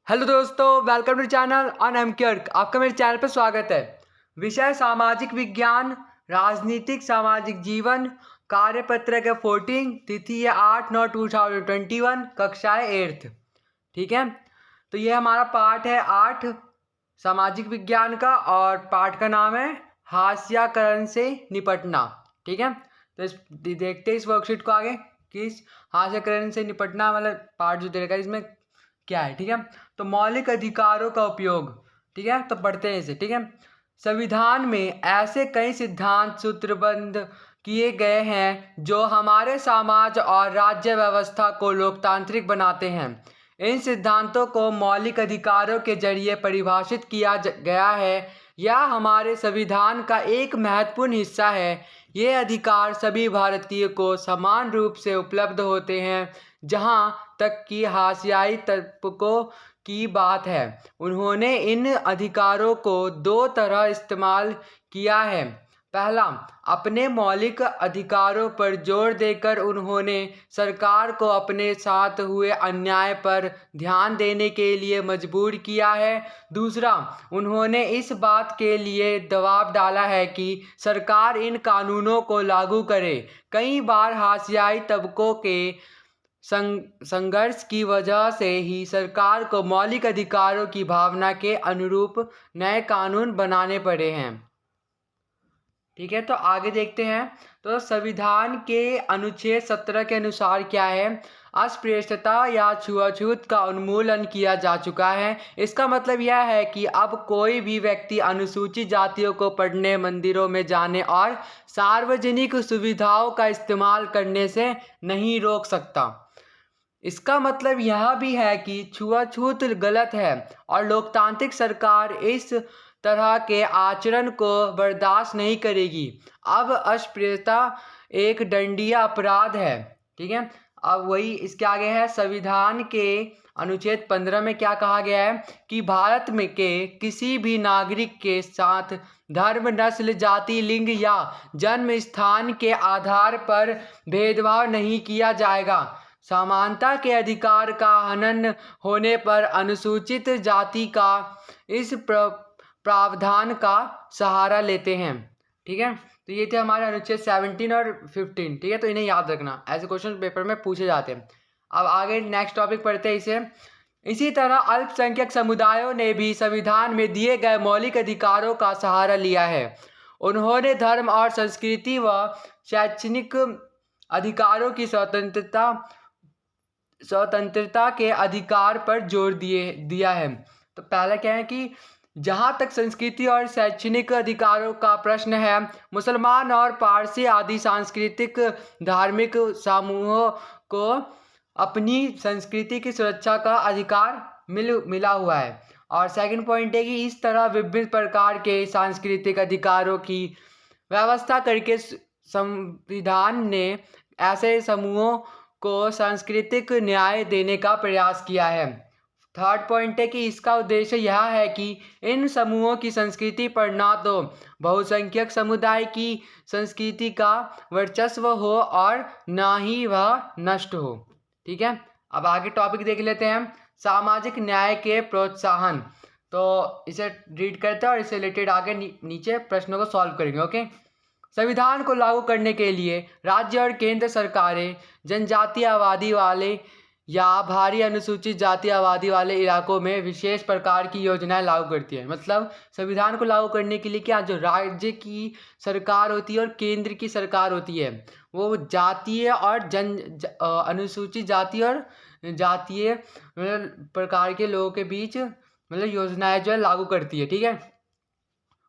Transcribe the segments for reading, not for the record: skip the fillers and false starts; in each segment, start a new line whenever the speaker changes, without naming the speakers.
Hello दोस्तों, welcome to channel on एमक्यूर्क। आपका मेरे चैनल पर स्वागत है। विषय सामाजिक विज्ञान, राजनीतिक सामाजिक जीवन, कार्यपत्र के 14, तिथि है 8/9/2021, कक्षाएं 8th। ठीक है, तो ये हमारा पाठ है 8 सामाजिक विज्ञान का और पाठ का नाम है हास्याकरण से निपटना। ठीक है, तो देखते हैं इस वर्कशीट को आगे कि इस हास्याकरण से निपटना मतलब पाठ जो दे रखा है इसमें क्या है। ठीक है, तो मौलिक अधिकारों का उपयोग। ठीक है, तो पढ़ते हैं इसे। ठीक है, संविधान में ऐसे कई सिद्धांत सूत्रबद्ध किए गए हैं जो हमारे समाज और राज्य व्यवस्था को लोकतांत्रिक बनाते हैं। इन सिद्धांतों को मौलिक अधिकारों के जरिए परिभाषित किया गया है। यह हमारे संविधान का एक महत्वपूर्ण हिस्सा है। ये अधिकार सभी भारतीयों को समान रूप से उपलब्ध होते हैं। जहाँ तक कि हाशियाई तबकों की बात है, उन्होंने इन अधिकारों को दो तरह इस्तेमाल किया है। पहला, अपने मौलिक अधिकारों पर जोर देकर उन्होंने सरकार को अपने साथ हुए अन्याय पर ध्यान देने के लिए मजबूर किया है। दूसरा, उन्होंने इस बात के लिए दबाव डाला है कि सरकार इन कानूनों को लागू करे। कई बार हाशियाई तबकों के संघर्ष की वजह से ही सरकार को मौलिक अधिकारों की भावना के अनुरूप नए कानून बनाने पड़े हैं। ठीक है, तो आगे देखते हैं। तो संविधान के अनुच्छेद 17 के अनुसार क्या है, अस्पृश्यता या छुआछूत का उन्मूलन किया जा चुका है। इसका मतलब यह है कि अब कोई भी व्यक्ति अनुसूचित जातियों को पढ़ने, मंदिरों में जाने और सार्वजनिक सुविधाओं का इस्तेमाल करने से नहीं रोक सकता। इसका मतलब यह भी है कि छुआछूत गलत है और लोकतांत्रिक सरकार इस तरह के आचरण को बर्दाश्त नहीं करेगी। अब अस्पृश्यता एक दंडनीय अपराध है। ठीक है, अब वही इसके आगे है। संविधान के अनुच्छेद 15 में क्या कहा गया है कि भारत में के किसी भी नागरिक के साथ धर्म, नस्ल, जाति, लिंग या जन्म स्थान के आधार पर भेदभाव नहीं किया जाएगा। समानता के अधिकार का हनन होने पर अनुसूचित जाति का इस प्रावधान का सहारा लेते हैं। ठीक है, तो ये थे हमारे अनुच्छेद 17 और 15। ठीक है, तो इन्हें याद रखना, ऐसे क्वेश्चन पेपर में पूछे जाते हैं। अब आगे नेक्स्ट टॉपिक पढ़ते हैं इसे। इसी तरह अल्पसंख्यक समुदायों ने भी संविधान में दिए गए मौलिक अधिकारों का सहारा लिया है। उन्होंने धर्म और संस्कृति व शैक्षणिक अधिकारों की स्वतंत्रता के अधिकार पर जोर दिया है। तो पहला क्या है कि जहाँ तक संस्कृति और शैक्षणिक अधिकारों का प्रश्न है, मुसलमान और पारसी आदि सांस्कृतिक धार्मिक समूहों को अपनी संस्कृति की सुरक्षा का अधिकार मिला हुआ है। और सेकंड पॉइंट है कि इस तरह विभिन्न प्रकार के सांस्कृतिक अधिकारों की व्यवस्था करके संविधान ने ऐसे समूहों को सांस्कृतिक न्याय देने का प्रयास किया है। थर्ड पॉइंट है कि इसका उद्देश्य यह है कि इन समूहों की संस्कृति पर ना तो बहुसंख्यक समुदाय की संस्कृति का वर्चस्व हो और ना ही वह नष्ट हो। ठीक है, अब आगे टॉपिक देख लेते हैं, सामाजिक न्याय के प्रोत्साहन। तो इसे रीड करते हैं और इससे रिलेटेड आगे नीचे प्रश्नों को सॉल्व करेंगे। ओके, संविधान को लागू करने के लिए राज्य और केंद्र सरकारें जनजातीय आबादी वाले या भारी अनुसूचित जाति आबादी वाले इलाकों में विशेष प्रकार की योजनाएं लागू करती है। मतलब संविधान को लागू करने के लिए क्या, जो राज्य की सरकार होती है और केंद्र की सरकार होती है, वो जातीय और अनुसूचित जाति और जातीय प्रकार के लोगों के बीच मतलब योजनाएं जो है लागू करती है। ठीक है,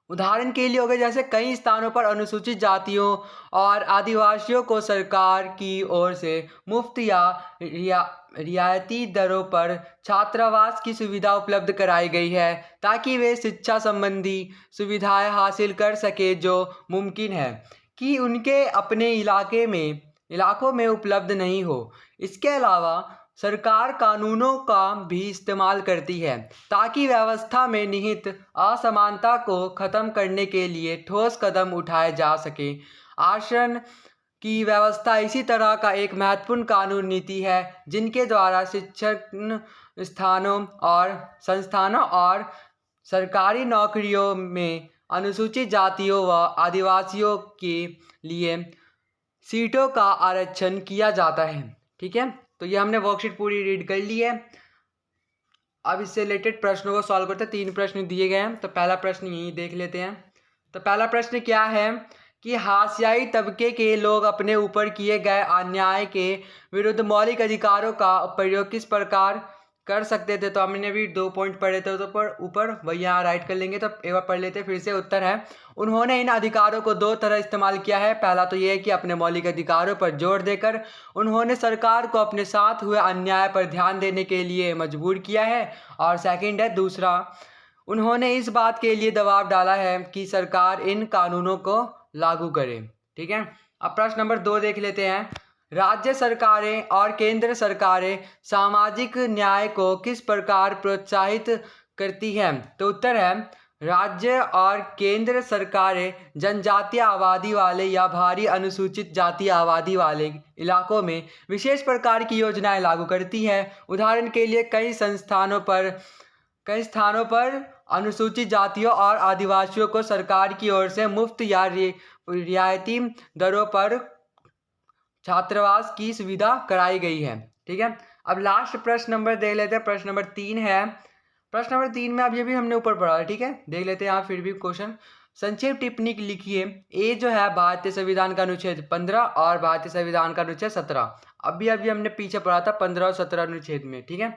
उदाहरण के लिए हो गए जैसे कई स्थानों पर अनुसूचित जातियों और आदिवासियों को सरकार की ओर से मुफ्त या रियायती दरों पर छात्रावास की सुविधा उपलब्ध कराई गई है ताकि वे शिक्षा संबंधी सुविधाएं हासिल कर सके, जो मुमकिन है कि उनके अपने इलाकों में उपलब्ध नहीं हो। इसके अलावा सरकार कानूनों का भी इस्तेमाल करती है ताकि व्यवस्था में निहित असमानता को खत्म करने के लिए ठोस कदम उठाए जा सके। आरक्षण की व्यवस्था इसी तरह का एक महत्वपूर्ण कानून नीति है जिनके द्वारा शिक्षण स्थानों और संस्थानों और सरकारी नौकरियों में अनुसूचित जातियों व आदिवासियों के लिए सीटों का आरक्षण किया जाता है। ठीक है, तो ये हमने वर्कशीट पूरी रीड कर ली है। अब इससे रिलेटेड प्रश्नों को सॉल्व करते हैं। 3 प्रश्न दिए गए हैं, तो पहला प्रश्न यही देख लेते हैं। तो पहला प्रश्न क्या है कि हाशियाई तबके के लोग अपने ऊपर किए गए अन्याय के विरुद्ध मौलिक अधिकारों का प्रयोग किस प्रकार कर सकते थे। तो हमने भी 2 पॉइंट पढ़े थे, तो पर ऊपर वही यहाँ राइट कर लेंगे। तो एक बार पढ़ लेते हैं फिर से। उत्तर है, उन्होंने इन अधिकारों को 2 तरह इस्तेमाल किया है। पहला तो ये है कि अपने मौलिक अधिकारों पर जोर देकर उन्होंने सरकार को अपने साथ हुए अन्याय पर ध्यान देने के लिए मजबूर किया है, और सेकंड है दूसरा, उन्होंने इस बात के लिए दबाव डाला है कि सरकार इन कानूनों को लागू करे। ठीक है, अब प्रश्न नंबर 2 देख लेते हैं। राज्य सरकारें और केंद्र सरकारें सामाजिक न्याय को किस प्रकार प्रोत्साहित करती हैं। तो उत्तर है, राज्य और केंद्र सरकारें जनजातीय आबादी वाले या भारी अनुसूचित जाति आबादी वाले इलाकों में विशेष प्रकार की योजनाएं लागू करती हैं। उदाहरण के लिए कई स्थानों पर अनुसूचित जातियों और आदिवासियों को सरकार की ओर से मुफ्त या रियायती दरों पर छात्रावास की सुविधा कराई गई है। ठीक है, अब लास्ट प्रश्न नंबर देख लेते हैं। प्रश्न नंबर 3 है। प्रश्न नंबर 3 में अब ये भी हमने ऊपर पढ़ा है। ठीक है, देख लेते हैं यहाँ फिर भी क्वेश्चन। संक्षेप टिप्पणी लिखिए। ए जो है भारतीय संविधान का अनुच्छेद 15 और भारतीय संविधान का अनुच्छेद 17। अभी हमने पीछे पढ़ा था 15 और 17 अनुच्छेद में। ठीक है,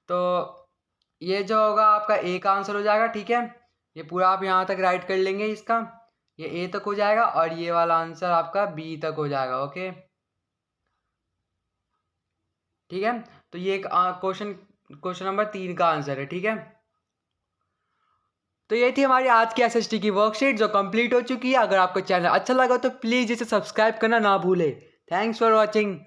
तो ये जो होगा आपका ए का आंसर हो जाएगा। ठीक है, ये पूरा आप यहाँ तक राइट कर लेंगे। इसका ये ए तक हो जाएगा और ये वाला आंसर आपका बी तक हो जाएगा। ओके, ठीक है, तो ये एक क्वेश्चन नंबर 3 का आंसर है। ठीक है, तो ये थी हमारी आज की एसएसटी की वर्कशीट जो कंप्लीट हो चुकी है। अगर आपको चैनल अच्छा लगा तो प्लीज़ इसे सब्सक्राइब करना ना भूले। Thanks for watching.